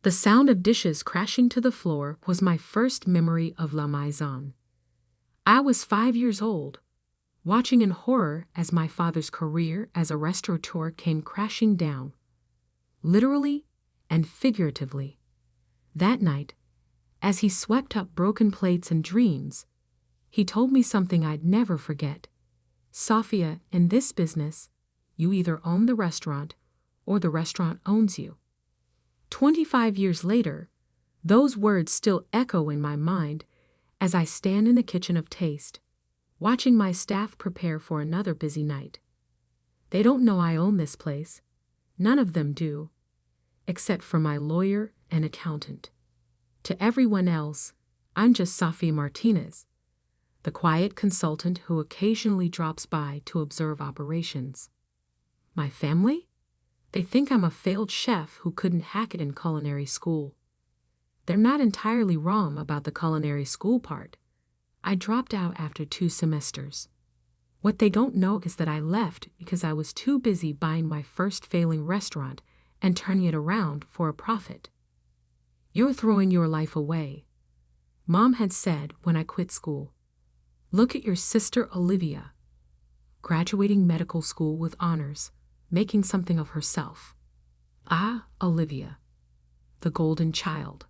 The sound of dishes crashing to the floor was my first memory of La Maison. I was 5 years old, watching in horror as my father's career as a restaurateur came crashing down, literally and figuratively. That night, as he swept up broken plates and dreams, he told me something I'd never forget. Sophia, in this business, you either own the restaurant or the restaurant owns you. 25 years later, those words still echo in my mind as I stand in the kitchen of Taste, watching my staff prepare for another busy night. They don't know I own this place. None of them do, except for my lawyer and accountant. To everyone else, I'm just Sophie Martinez, the quiet consultant who occasionally drops by to observe operations. My family? They think I'm a failed chef who couldn't hack it in culinary school. They're not entirely wrong about the culinary school part. I dropped out after 2 semesters. What they don't know is that I left because I was too busy buying my first failing restaurant and turning it around for a profit. You're throwing your life away, Mom had said when I quit school. Look at your sister Olivia, graduating medical school with honors, making something of herself. Ah, Olivia, the golden child,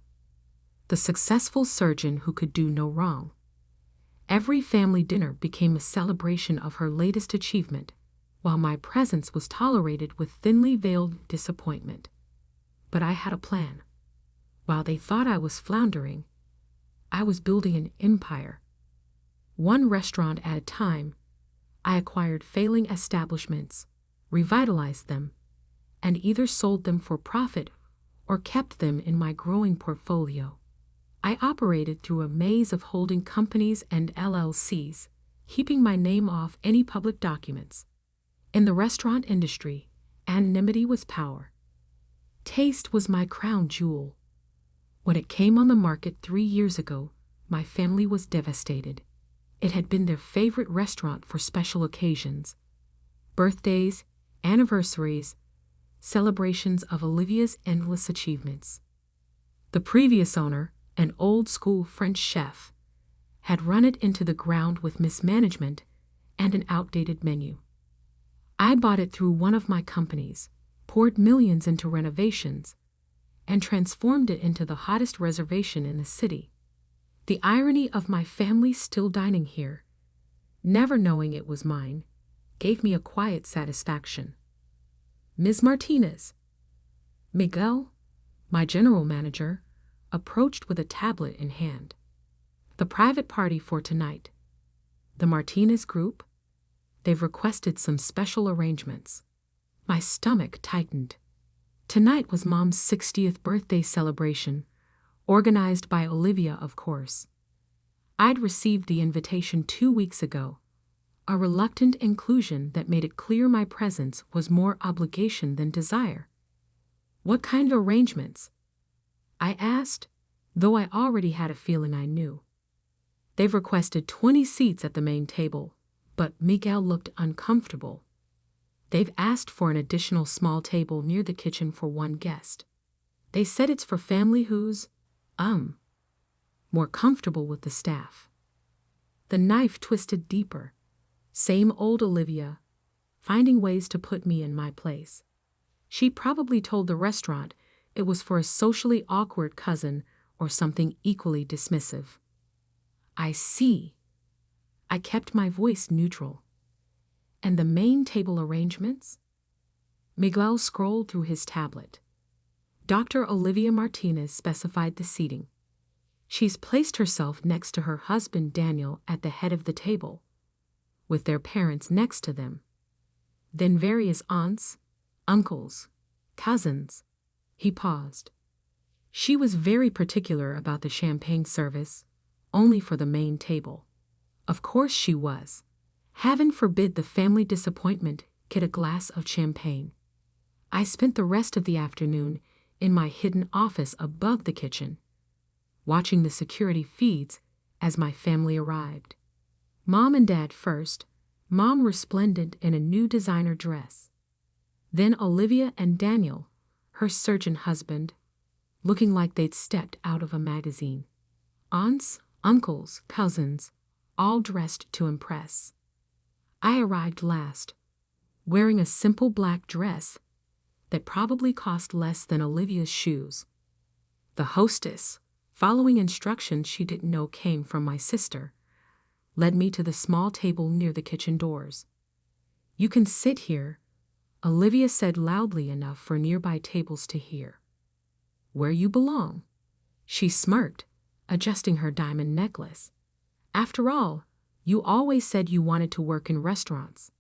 the successful surgeon who could do no wrong. Every family dinner became a celebration of her latest achievement, while my presence was tolerated with thinly veiled disappointment. But I had a plan. While they thought I was floundering, I was building an empire. One restaurant at a time, I acquired failing establishments, revitalized them, and either sold them for profit or kept them in my growing portfolio. I operated through a maze of holding companies and LLCs, keeping my name off any public documents. In the restaurant industry, anonymity was power. Taste was my crown jewel. When it came on the market 3 years ago, my family was devastated. It had been their favorite restaurant for special occasions, birthdays, anniversaries, celebrations of Olivia's endless achievements. The previous owner, an old-school French chef, had run it into the ground with mismanagement and an outdated menu. I bought it through one of my companies, poured millions into renovations, and transformed it into the hottest reservation in the city. The irony of my family still dining here, never knowing it was mine, gave me a quiet satisfaction. Ms. Martinez. Miguel, my general manager, approached with a tablet in hand. The private party for tonight. The Martinez group? They've requested some special arrangements. My stomach tightened. Tonight was Mom's 60th birthday celebration, organized by Olivia, of course. I'd received the invitation 2 weeks ago, a reluctant inclusion that made it clear my presence was more obligation than desire. What kind of arrangements? I asked, though I already had a feeling I knew. They've requested 20 seats at the main table, but Miguel looked uncomfortable. They've asked for an additional small table near the kitchen for 1 guest. They said it's for family who's, more comfortable with the staff. The knife twisted deeper. Same old Olivia, finding ways to put me in my place. She probably told the restaurant it was for a socially awkward cousin or something equally dismissive. I see. I kept my voice neutral. And the main table arrangements? Miguel scrolled through his tablet. Dr. Olivia Martinez specified the seating. She's placed herself next to her husband Daniel at the head of the table, with their parents next to them. Then various aunts, uncles, cousins. He paused. She was very particular about the champagne service, only for the main table. Of course she was. Heaven forbid the family disappointment get a glass of champagne. I spent the rest of the afternoon in my hidden office above the kitchen, watching the security feeds as my family arrived. Mom and Dad first, Mom resplendent in a new designer dress. Then Olivia and Daniel, her surgeon husband, looking like they'd stepped out of a magazine. Aunts, uncles, cousins, all dressed to impress. I arrived last, wearing a simple black dress that probably cost less than Olivia's shoes. The hostess, following instructions she didn't know came from my sister, led me to the small table near the kitchen doors. "You can sit here," Olivia said loudly enough for nearby tables to hear. "Where you belong." She smirked, adjusting her diamond necklace. "After all, you always said you wanted to work in restaurants."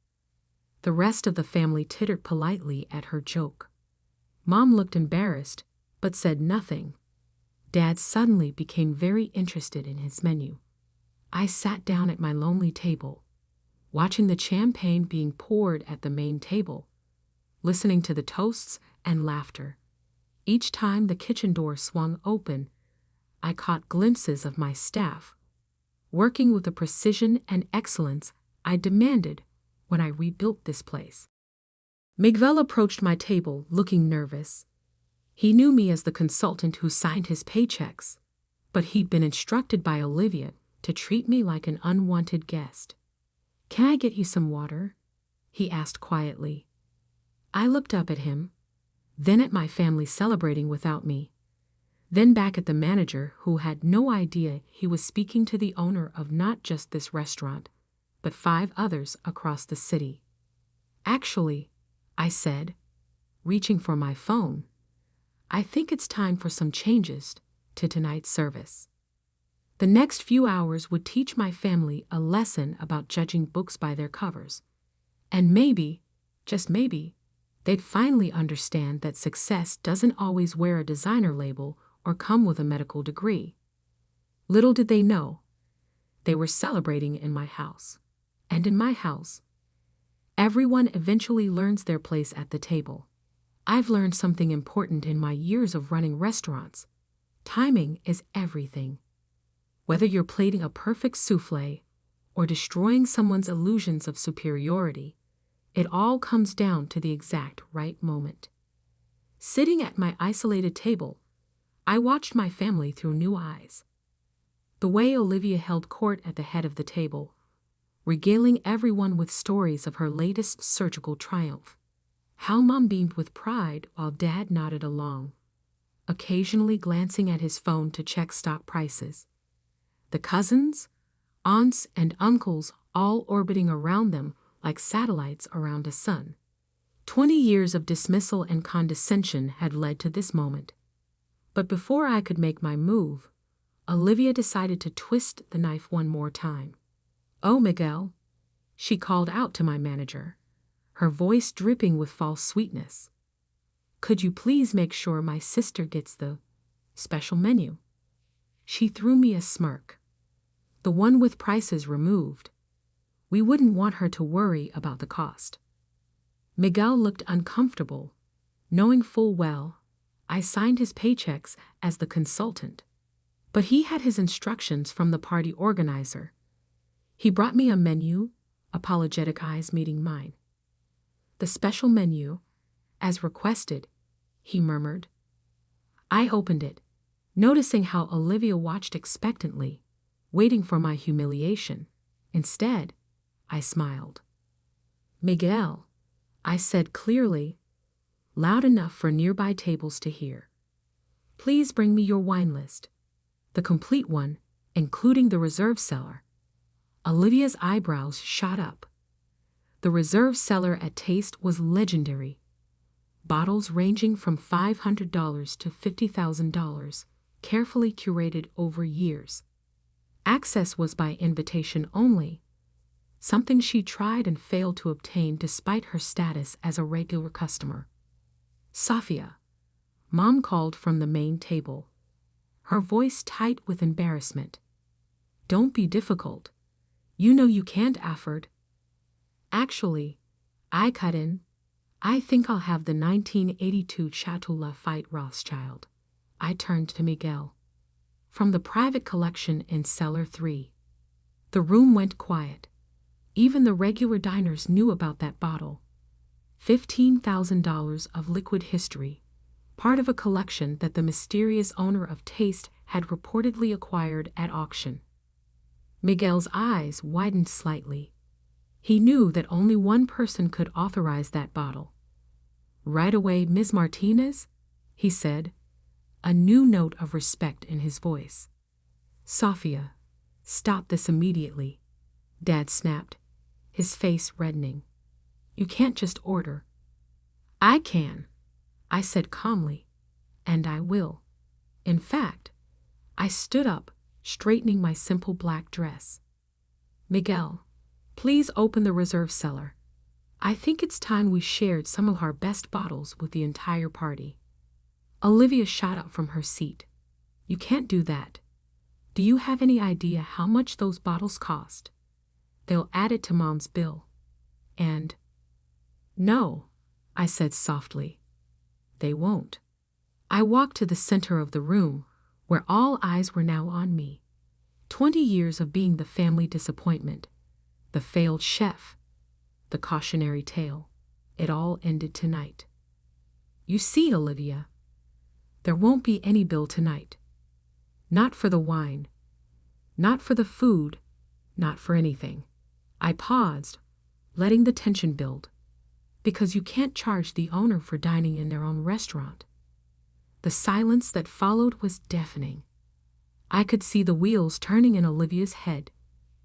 The rest of the family tittered politely at her joke. Mom looked embarrassed, but said nothing. Dad suddenly became very interested in his menu. I sat down at my lonely table, watching the champagne being poured at the main table, listening to the toasts and laughter. Each time the kitchen door swung open, I caught glimpses of my staff, working with the precision and excellence I demanded when I rebuilt this place. Miguel approached my table, looking nervous. He knew me as the consultant who signed his paychecks, but he'd been instructed by Olivia to treat me like an unwanted guest. "Can I get you some water?" he asked quietly. I looked up at him, then at my family celebrating without me, then back at the manager who had no idea he was speaking to the owner of not just this restaurant, but 5 others across the city. "Actually," I said, reaching for my phone, "I think it's time for some changes to tonight's service." The next few hours would teach my family a lesson about judging books by their covers. And maybe, just maybe, they'd finally understand that success doesn't always wear a designer label or come with a medical degree. Little did they know, they were celebrating in my house. And in my house, everyone eventually learns their place at the table. I've learned something important in my years of running restaurants. Timing is everything. Whether you're plating a perfect souffle or destroying someone's illusions of superiority, it all comes down to the exact right moment. Sitting at my isolated table, I watched my family through new eyes. The way Olivia held court at the head of the table, regaling everyone with stories of her latest surgical triumph. How Mom beamed with pride while Dad nodded along, occasionally glancing at his phone to check stock prices. The cousins, aunts, and uncles all orbiting around them like satellites around a sun. 20 years of dismissal and condescension had led to this moment. But before I could make my move, Olivia decided to twist the knife one more time. "Oh, Miguel," she called out to my manager, her voice dripping with false sweetness. "Could you please make sure my sister gets the special menu?" She threw me a smirk. "The one with prices removed. We wouldn't want her to worry about the cost." Miguel looked uncomfortable, knowing full well I signed his paychecks as the consultant. But he had his instructions from the party organizer. He brought me a menu, apologetic eyes meeting mine. "The special menu, as requested," he murmured. I opened it, noticing how Olivia watched expectantly, waiting for my humiliation. Instead, I smiled. "Miguel," I said clearly, loud enough for nearby tables to hear, "please bring me your wine list, the complete one, including the reserve cellar." Olivia's eyebrows shot up. The reserve cellar at Taste was legendary. Bottles ranging from $500 to $50,000, carefully curated over years. Access was by invitation only, something she tried and failed to obtain despite her status as a regular customer. "Safia," Mom called from the main table, her voice tight with embarrassment. "Don't be difficult. You know you can't afford." "Actually," I cut in, "I think I'll have the 1982 Chateau Lafite Rothschild." I turned to Miguel. "From the private collection in Cellar 3. The room went quiet. Even the regular diners knew about that bottle. $15,000 of liquid history, part of a collection that the mysterious owner of Taste had reportedly acquired at auction. Miguel's eyes widened slightly. He knew that only one person could authorize that bottle. "Right away, Ms. Martinez," he said, a new note of respect in his voice. "Sofia, stop this immediately," Dad snapped, his face reddening. "You can't just order." "I can," I said calmly, "and I will." In fact, I stood up, straightening my simple black dress. "Miguel, please open the reserve cellar. I think it's time we shared some of our best bottles with the entire party." Olivia shot up from her seat. "You can't do that. Do you have any idea how much those bottles cost? They'll add it to Mom's bill. And—" "No," I said softly. "They won't." I walked to the center of the room, where all eyes were now on me. 20 years of being the family disappointment, the failed chef, the cautionary tale. It all ended tonight. "You see, Olivia, there won't be any bill tonight. Not for the wine, not for the food, not for anything." I paused, letting the tension build. "Because you can't charge the owner for dining in their own restaurant." The silence that followed was deafening. I could see the wheels turning in Olivia's head,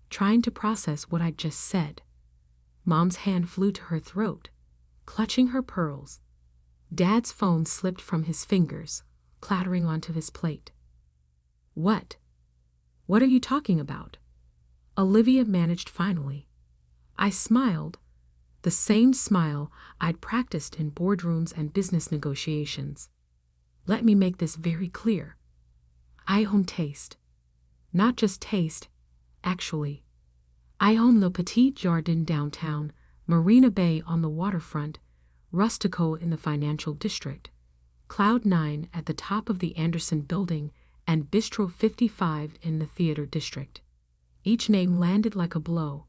trying to process what I'd just said. Mom's hand flew to her throat, clutching her pearls. Dad's phone slipped from his fingers, clattering onto his plate. "What? What are you talking about?" Olivia managed finally. I smiled, the same smile I'd practiced in boardrooms and business negotiations. "Let me make this very clear. I own Taste. Not just Taste, actually. I own Le Petit Jardin downtown, Marina Bay on the waterfront, Rustico in the financial district, Cloud 9 at the top of the Anderson building, and Bistro 55 in the theater district." Each name landed like a blow.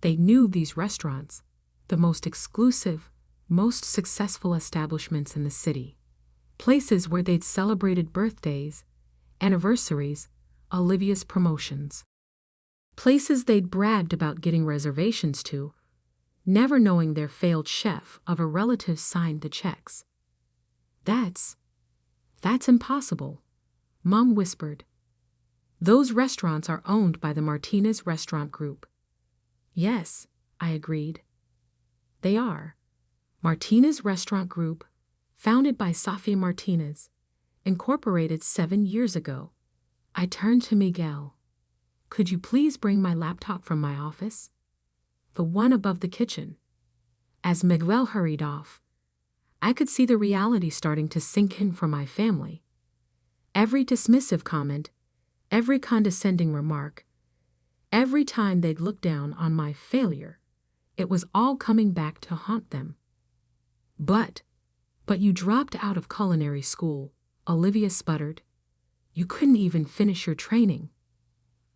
They knew these restaurants, the most exclusive, most successful establishments in the city. Places where they'd celebrated birthdays, anniversaries, Olivia's promotions. Places they'd bragged about getting reservations to, never knowing their failed chef of a relative signed the checks. That's impossible," Mom whispered. "Those restaurants are owned by the Martinez Restaurant Group." "Yes," I agreed. "They are. Martinez Restaurant Group, founded by Sofia Martinez, incorporated 7 years ago." I turned to Miguel. "Could you please bring my laptop from my office? The one above the kitchen." As Miguel hurried off, I could see the reality starting to sink in for my family. Every dismissive comment, every condescending remark, every time they'd look down on my failure, it was all coming back to haunt them. But you dropped out of culinary school," Olivia sputtered. "You couldn't even finish your training."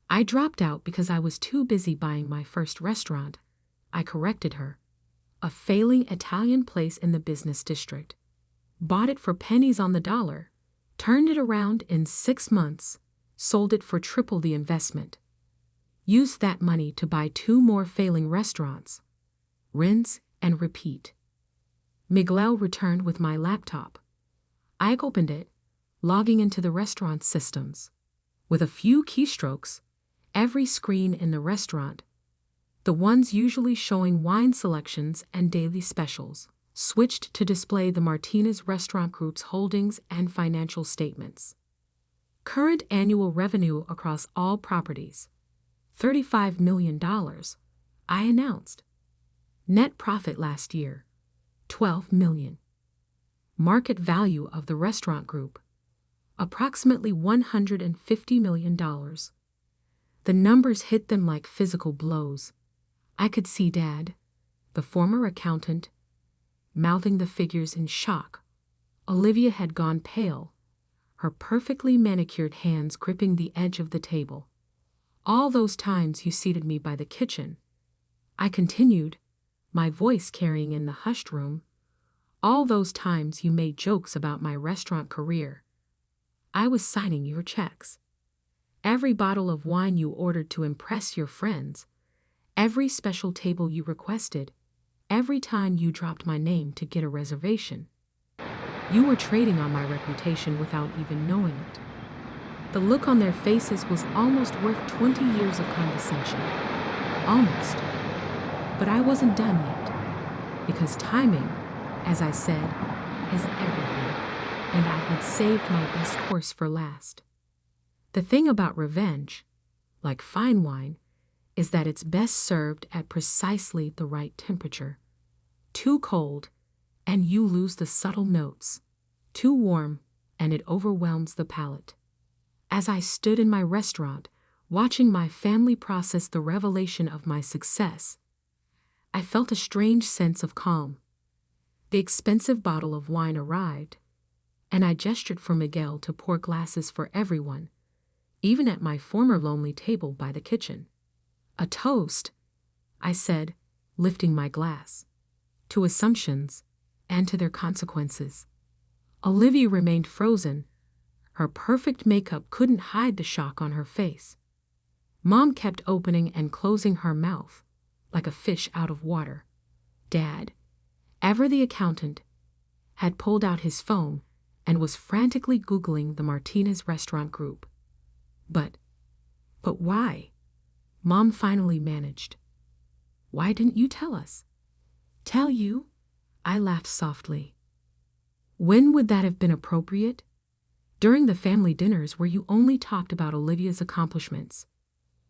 "I dropped out because I was too busy buying my first restaurant," I corrected her. "A failing Italian place in the business district. Bought it for pennies on the dollar, turned it around in 6 months, sold it for triple the investment. Used that money to buy 2 more failing restaurants. Rinse and repeat." Miguel returned with my laptop. I opened it, logging into the restaurant's systems. With a few keystrokes, every screen in the restaurant, the ones usually showing wine selections and daily specials, switched to display the Martinez Restaurant Group's holdings and financial statements. Current annual revenue across all properties, $35 million, I announced. Net profit last year, $12 million. Market value of the restaurant group, approximately $150 million. The numbers hit them like physical blows. I could see Dad, the former accountant, mouthing the figures in shock. Olivia had gone pale, her perfectly manicured hands gripping the edge of the table. "All those times you seated me by the kitchen," I continued, my voice carrying in the hushed room, All those times you made jokes about my restaurant career. I was signing your checks. Every bottle of wine you ordered to impress your friends. Every special table you requested. Every time you dropped my name to get a reservation. You were trading on my reputation without even knowing it. The look on their faces was almost worth 20 years of condescension. Almost. But I wasn't done yet. Because timing, as I said, is everything. And I had saved my best course for last. The thing about revenge, like fine wine, is that it's best served at precisely the right temperature. Too cold, and you lose the subtle notes. Too warm, and it overwhelms the palate. As I stood in my restaurant, watching my family process the revelation of my success, I felt a strange sense of calm. The expensive bottle of wine arrived, and I gestured for Miguel to pour glasses for everyone, even at my former lonely table by the kitchen. A toast, I said, lifting my glass, to assumptions and to their consequences. Olivia remained frozen. Her perfect makeup couldn't hide the shock on her face. Mom kept opening and closing her mouth, like a fish out of water. Dad, ever the accountant, had pulled out his phone and was frantically Googling the Martinez restaurant group. But why? Mom finally managed. Why didn't you tell us? Tell you? I laughed softly. When would that have been appropriate? During the family dinners where you only talked about Olivia's accomplishments.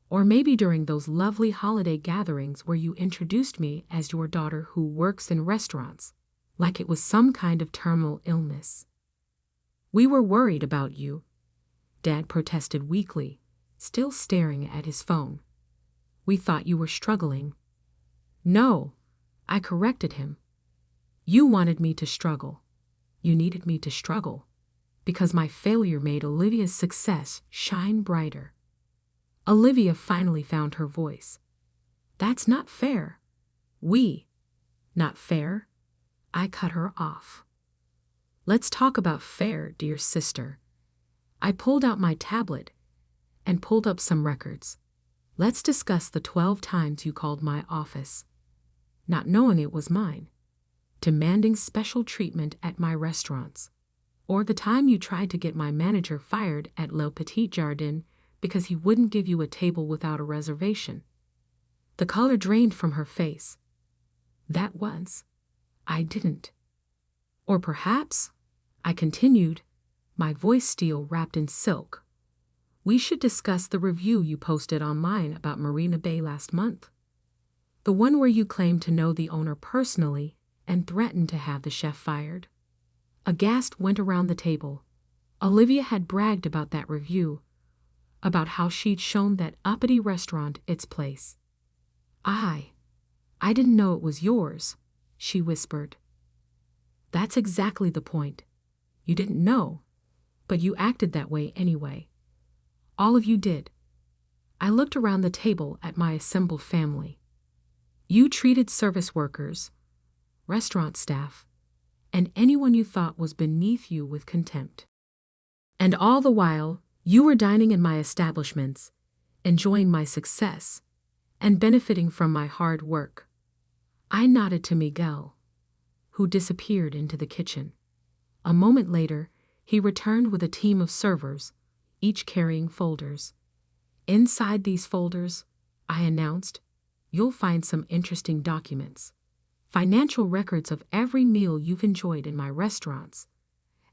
Or maybe during those lovely holiday gatherings where you introduced me as your daughter who works in restaurants, like it was some kind of terminal illness. We were worried about you, Dad protested weakly, still staring at his phone. We thought you were struggling. No, I corrected him. You wanted me to struggle. You needed me to struggle, because my failure made Olivia's success shine brighter. Olivia finally found her voice. That's not fair. Not fair? I cut her off. Let's talk about fair, dear sister. I pulled out my tablet and pulled up some records. Let's discuss the 12 times you called my office, not knowing it was mine, demanding special treatment at my restaurants, or the time you tried to get my manager fired at Le Petit Jardin because he wouldn't give you a table without a reservation. The color drained from her face. That was, I didn't. Or perhaps, I continued, my voice steel wrapped in silk. We should discuss the review you posted online about Marina Bay last month. The one where you claimed to know the owner personally and threatened to have the chef fired. A gasp went around the table. Olivia had bragged about that review, about how she'd shown that uppity restaurant its place. I didn't know it was yours, she whispered. That's exactly the point. You didn't know, but you acted that way anyway. All of you did. I looked around the table at my assembled family. You treated service workers, restaurant staff, and anyone you thought was beneath you with contempt. And all the while, you were dining in my establishments, enjoying my success, and benefiting from my hard work. I nodded to Miguel, who disappeared into the kitchen. A moment later, he returned with a team of servers, each carrying folders. Inside these folders, I announced, you'll find some interesting documents. Financial records of every meal you've enjoyed in my restaurants,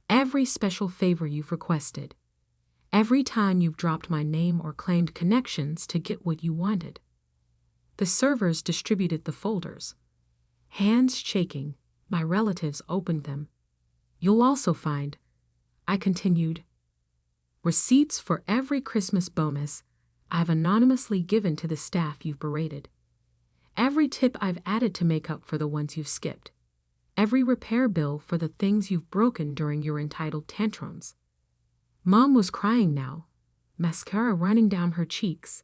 every special favor you've requested, every time you've dropped my name or claimed connections to get what you wanted. The servers distributed the folders. Hands shaking, my relatives opened them. You'll also find, I continued, receipts for every Christmas bonus I've anonymously given to the staff you've berated. Every tip I've added to make up for the ones you've skipped. Every repair bill for the things you've broken during your entitled tantrums. Mom was crying now, mascara running down her cheeks.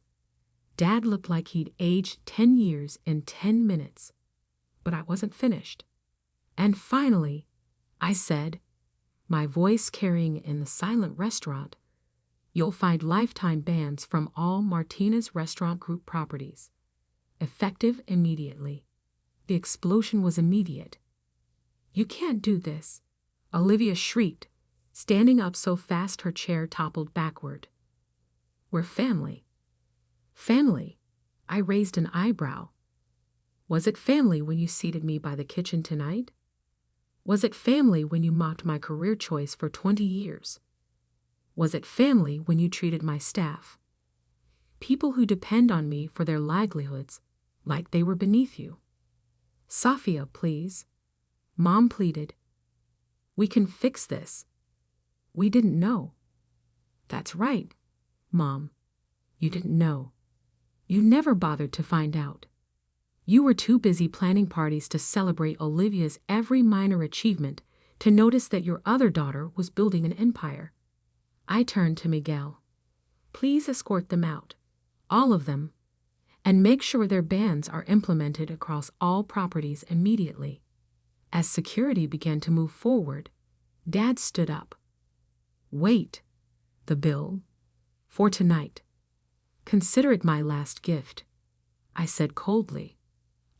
Dad looked like he'd aged 10 years in 10 minutes. But I wasn't finished. And finally, I said, my voice carrying in the silent restaurant. You'll find lifetime bans from all Martinez Restaurant Group properties. Effective immediately. The explosion was immediate. You can't do this, Olivia shrieked, standing up so fast her chair toppled backward. We're family. Family? I raised an eyebrow. Was it family when you seated me by the kitchen tonight? Was it family when you mocked my career choice for 20 years? Was it family when you treated my staff, people who depend on me for their livelihoods, like they were beneath you? Safia, please. Mom pleaded. We can fix this. We didn't know. That's right, Mom. You didn't know. You never bothered to find out. You were too busy planning parties to celebrate Olivia's every minor achievement to notice that your other daughter was building an empire. I turned to Miguel. Please escort them out, all of them, and make sure their bans are implemented across all properties immediately. As security began to move forward, Dad stood up. Wait, the bill, for tonight. Consider it my last gift, I said coldly.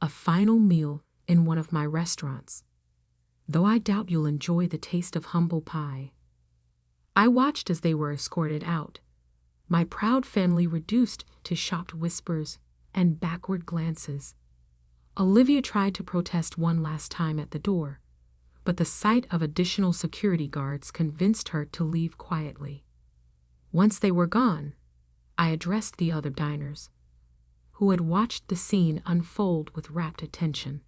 A final meal in one of my restaurants. Though I doubt you'll enjoy the taste of humble pie. I watched as they were escorted out, my proud family reduced to shocked whispers and backward glances. Olivia tried to protest one last time at the door, but the sight of additional security guards convinced her to leave quietly. Once they were gone, I addressed the other diners, who had watched the scene unfold with rapt attention.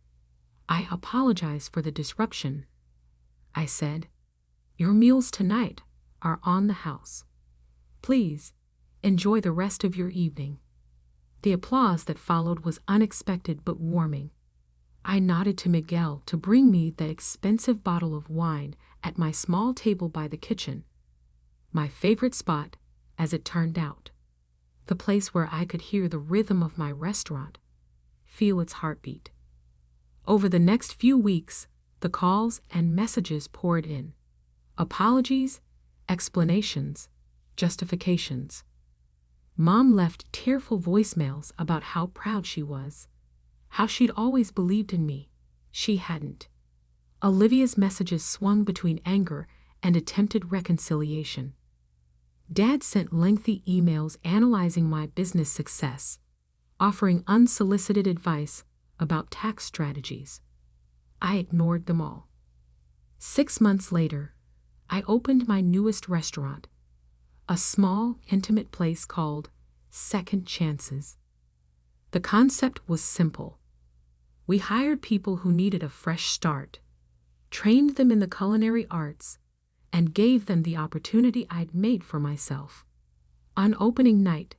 I apologize for the disruption, I said. Your meals tonight are on the house. Please, enjoy the rest of your evening. The applause that followed was unexpected but warming. I nodded to Miguel to bring me the expensive bottle of wine at my small table by the kitchen. My favorite spot, as it turned out. The place where I could hear the rhythm of my restaurant, feel its heartbeat. Over the next few weeks, the calls and messages poured in. Apologies, explanations, justifications. Mom left tearful voicemails about how proud she was, how she'd always believed in me. She hadn't. Olivia's messages swung between anger and attempted reconciliation. Dad sent lengthy emails analyzing my business success, offering unsolicited advice about tax strategies. I ignored them all. 6 months later, I opened my newest restaurant, a small, intimate place called Second Chances. The concept was simple. We hired people who needed a fresh start, trained them in the culinary arts, and gave them the opportunity I'd made for myself. On opening night,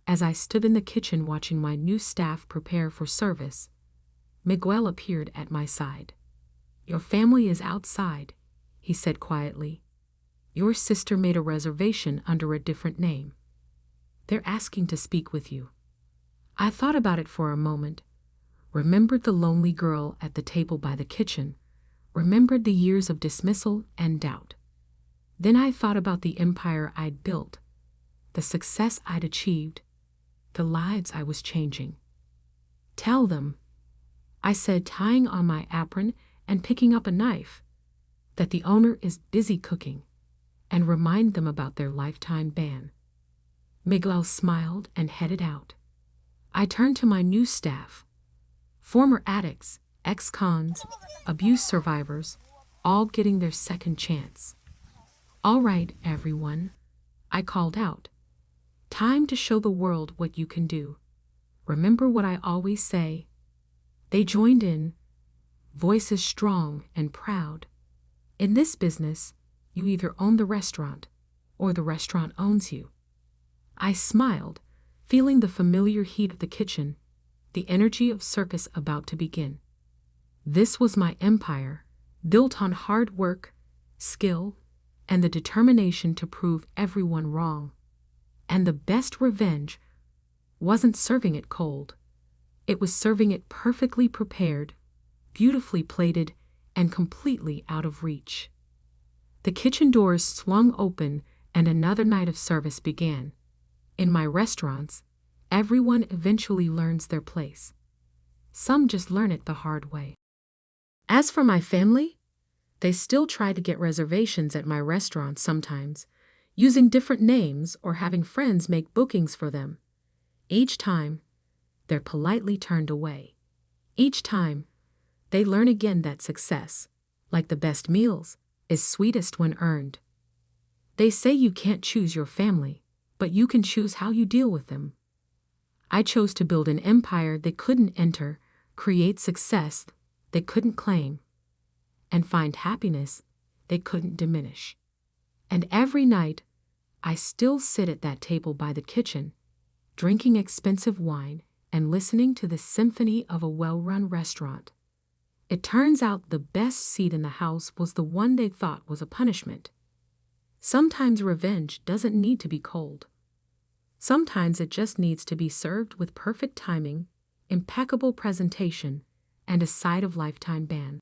as I stood in the kitchen watching my new staff prepare for service, Miguel appeared at my side. Your family is outside, he said quietly. Your sister made a reservation under a different name. They're asking to speak with you. I thought about it for a moment, remembered the lonely girl at the table by the kitchen, remembered the years of dismissal and doubt. Then I thought about the empire I'd built, the success I'd achieved, the lives I was changing. Tell them, I said, tying on my apron and picking up a knife, that the owner is busy cooking, and remind them about their lifetime ban. Miguel smiled and headed out. I turned to my new staff, former addicts, ex-cons, abuse survivors, all getting their second chance. All right, everyone, I called out. Time to show the world what you can do. Remember what I always say. They joined in, voices strong and proud. In this business, you either own the restaurant or the restaurant owns you. I smiled, feeling the familiar heat of the kitchen, the energy of circus about to begin. This was my empire, built on hard work, skill, and the determination to prove everyone wrong. And the best revenge wasn't serving it cold. It was serving it perfectly prepared, beautifully plated, and completely out of reach. The kitchen doors swung open and another night of service began. In my restaurants, everyone eventually learns their place. Some just learn it the hard way. As for my family, they still try to get reservations at my restaurant sometimes, using different names or having friends make bookings for them. Each time, they're politely turned away. Each time, they learn again that success, like the best meals, is sweetest when earned. They say you can't choose your family, but you can choose how you deal with them. I chose to build an empire they couldn't enter, create success they couldn't claim, and find happiness they couldn't diminish. And every night, I still sit at that table by the kitchen, drinking expensive wine and listening to the symphony of a well-run restaurant. It turns out the best seat in the house was the one they thought was a punishment. Sometimes revenge doesn't need to be cold. Sometimes it just needs to be served with perfect timing, impeccable presentation, and a side of lifetime ban.